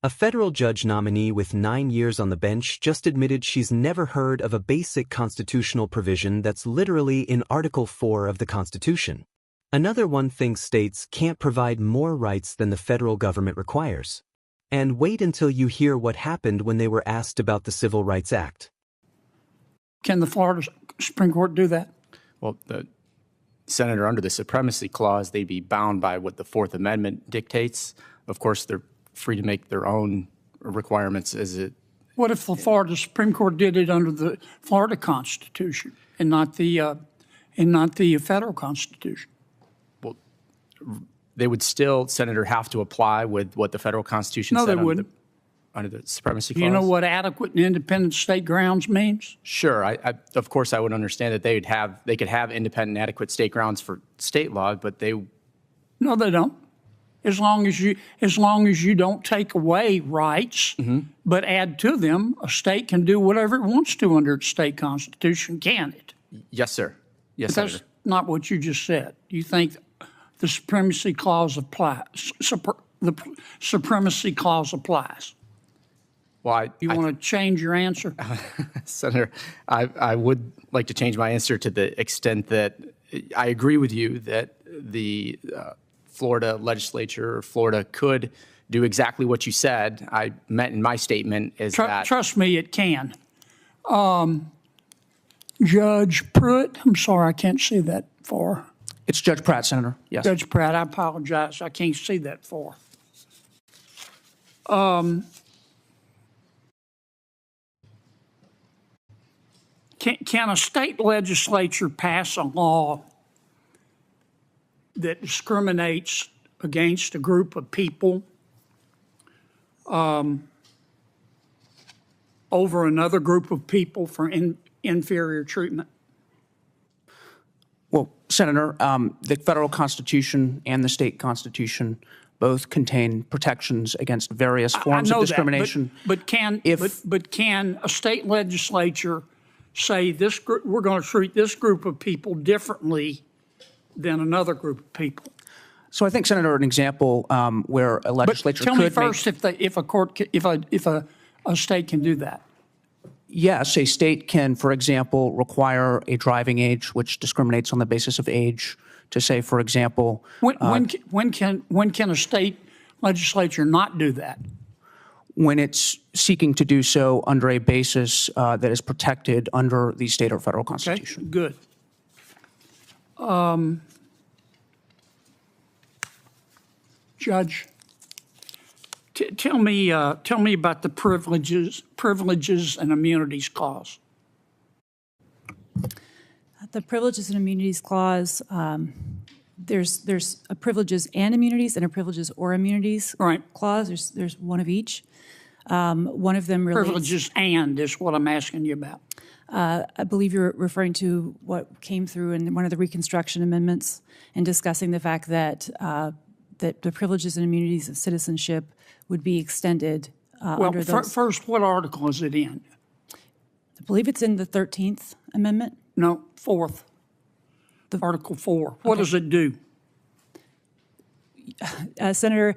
A federal judge nominee with 9 years on the bench just admitted she's never heard of a basic constitutional provision that's literally in Article 4 of the Constitution. Another one thinks states can't provide more rights than the federal government requires. And wait until you hear what happened when they were asked about the Civil Rights Act. Can the Florida Supreme Court do that? Well, Senator, under the Supremacy Clause, they'd be bound by what the Fourth Amendment dictates. Of course, they're free to make their own requirements as it. What if the Florida Supreme Court did it under the Florida Constitution and not the federal Constitution? Well, they would still, Senator, have to apply with what the federal Constitution said. No, they wouldn't. Under the Supremacy Clause. Do you know what adequate and independent state grounds means? Sure. Of course, I would understand that they could have independent and adequate state grounds for state law, but they. No, they don't. As long as you don't take away rights, but add to them, a state can do whatever it wants to under its state constitution, can it? Yes, sir. Yes, but Senator. that's not what you just said. You think the Supremacy Clause applies? The Supremacy Clause applies. Well, you want to change your answer? Senator, I would like to change my answer to the extent that I agree with you that the Florida legislature or Florida could do exactly what you said. I meant in my statement is that. Trust me, it can. Judge Pruitt, I'm sorry, I can't see that far. It's Judge Pratt, Senator. Yes. Judge Pratt, I apologize. I can't see that far. Can a state legislature pass a law that discriminates against a group of people over another group of people for inferior treatment? Well, Senator, the federal Constitution and the state Constitution both contain protections against various forms of discrimination. But can a state legislature say this group, we're going to treat this group of people differently than another group of people? So I think, Senator, an example where a legislature could tell me first if a state can do that. Yes, a state can, for example, require a driving age which discriminates on the basis of age. To say, for example, when can a state legislature not do that? When it's seeking to do so under a basis that is protected under the state or federal constitution. Okay, good. Judge, tell me about the privileges and immunities clause. The Privileges and Immunities Clause, there's a privileges and immunities and a privileges or immunities clause. There's one of each. One of them relates. Privileges and is what I'm asking you about. I believe you're referring to what came through in one of the Reconstruction amendments and discussing the fact that that the privileges and immunities of citizenship would be extended under those. First, what article is it in? I believe it's in the 13th Amendment. No, 4th. Article 4. What does it do? Senator,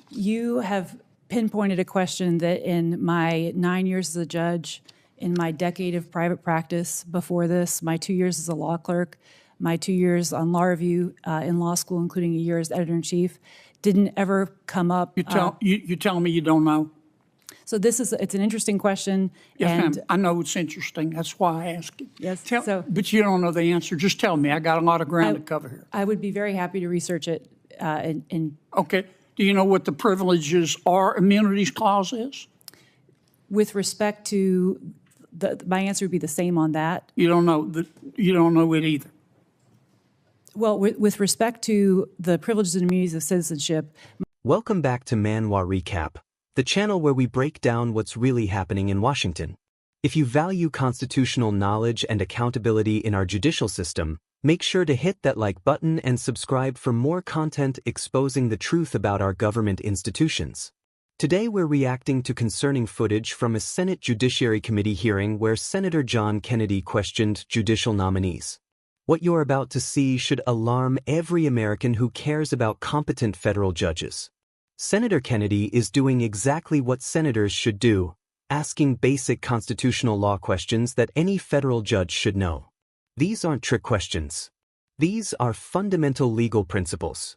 you have pinpointed a question that in my 9 years as a judge, in my decade of private practice before this, my 2 years as a law clerk, my 2 years on law review in law school, including a year as editor-in-chief, didn't ever come up. You tell me you don't know? So it's an interesting question. Yes, ma'am. I know it's interesting. That's why I asked it. Yes. But you don't know the answer. Just tell me. I got a lot of ground to cover here. I would be very happy to research it. Okay. Do you know what the privileges or immunities clause is? With respect to my answer would be the same on that. You don't know it either. Well, with respect to the privileges and immunities of citizenship. Welcome back to Manwa Recap, the channel where we break down what's really happening in Washington. If you value constitutional knowledge and accountability in our judicial system, make sure to hit that like button and subscribe for more content exposing the truth about our government institutions. Today we're reacting to concerning footage from a Senate Judiciary Committee hearing where Senator John Kennedy questioned judicial nominees. What you're about to see should alarm every American who cares about competent federal judges. Senator Kennedy is doing exactly what senators should do, asking basic constitutional law questions that any federal judge should know. These aren't trick questions. These are fundamental legal principles.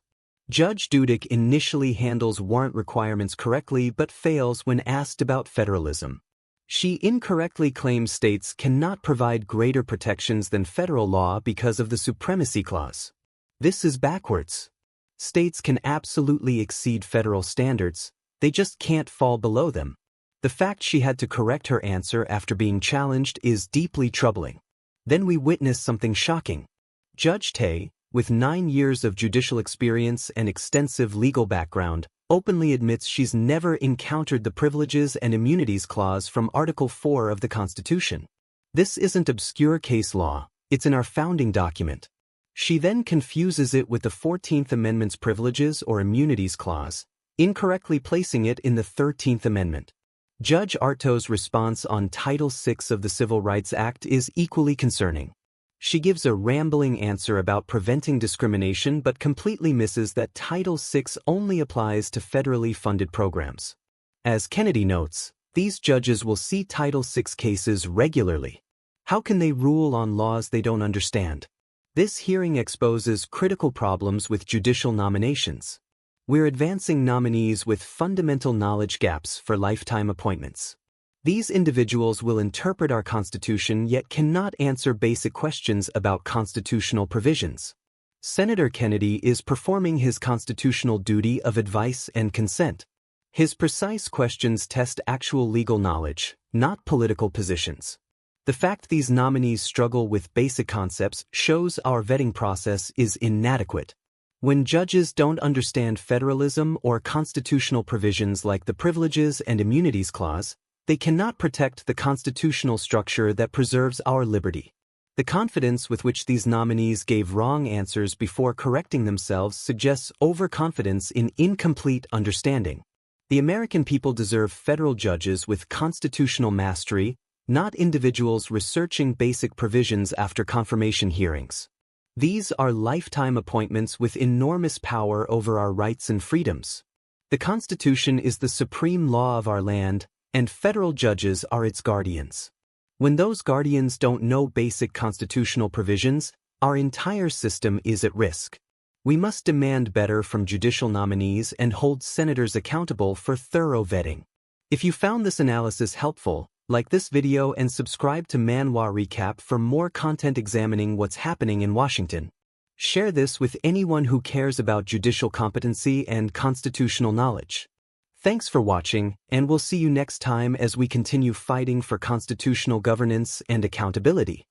Judge Dudek initially handles warrant requirements correctly but fails when asked about federalism. She incorrectly claims states cannot provide greater protections than federal law because of the Supremacy Clause. This is backwards. States can absolutely exceed federal standards, they just can't fall below them. The fact she had to correct her answer after being challenged is deeply troubling. Then we witness something shocking. Judge Tay, with 9 years of judicial experience and extensive legal background, openly admits she's never encountered the Privileges and Immunities Clause from Article 4 of the Constitution. This isn't obscure case law, it's in our founding document. She then confuses it with the 14th Amendment's Privileges or Immunities Clause, incorrectly placing it in the 13th Amendment. Judge Arto's response on Title VI of the Civil Rights Act is equally concerning. She gives a rambling answer about preventing discrimination but completely misses that Title VI only applies to federally funded programs. As Kennedy notes, these judges will see Title VI cases regularly. How can they rule on laws they don't understand? This hearing exposes critical problems with judicial nominations. We're advancing nominees with fundamental knowledge gaps for lifetime appointments. These individuals will interpret our Constitution yet cannot answer basic questions about constitutional provisions. Senator Kennedy is performing his constitutional duty of advice and consent. His precise questions test actual legal knowledge, not political positions. The fact these nominees struggle with basic concepts shows our vetting process is inadequate. When judges don't understand federalism or constitutional provisions like the Privileges and Immunities Clause, they cannot protect the constitutional structure that preserves our liberty. The confidence with which these nominees gave wrong answers before correcting themselves suggests overconfidence in incomplete understanding. The American people deserve federal judges with constitutional mastery, not individuals researching basic provisions after confirmation hearings. These are lifetime appointments with enormous power over our rights and freedoms. The Constitution is the supreme law of our land, and federal judges are its guardians. When those guardians don't know basic constitutional provisions, our entire system is at risk. We must demand better from judicial nominees and hold senators accountable for thorough vetting. If you found this analysis helpful, like this video and subscribe to Manwa Recap for more content examining what's happening in Washington. Share this with anyone who cares about judicial competency and constitutional knowledge. Thanks for watching, and we'll see you next time as we continue fighting for constitutional governance and accountability.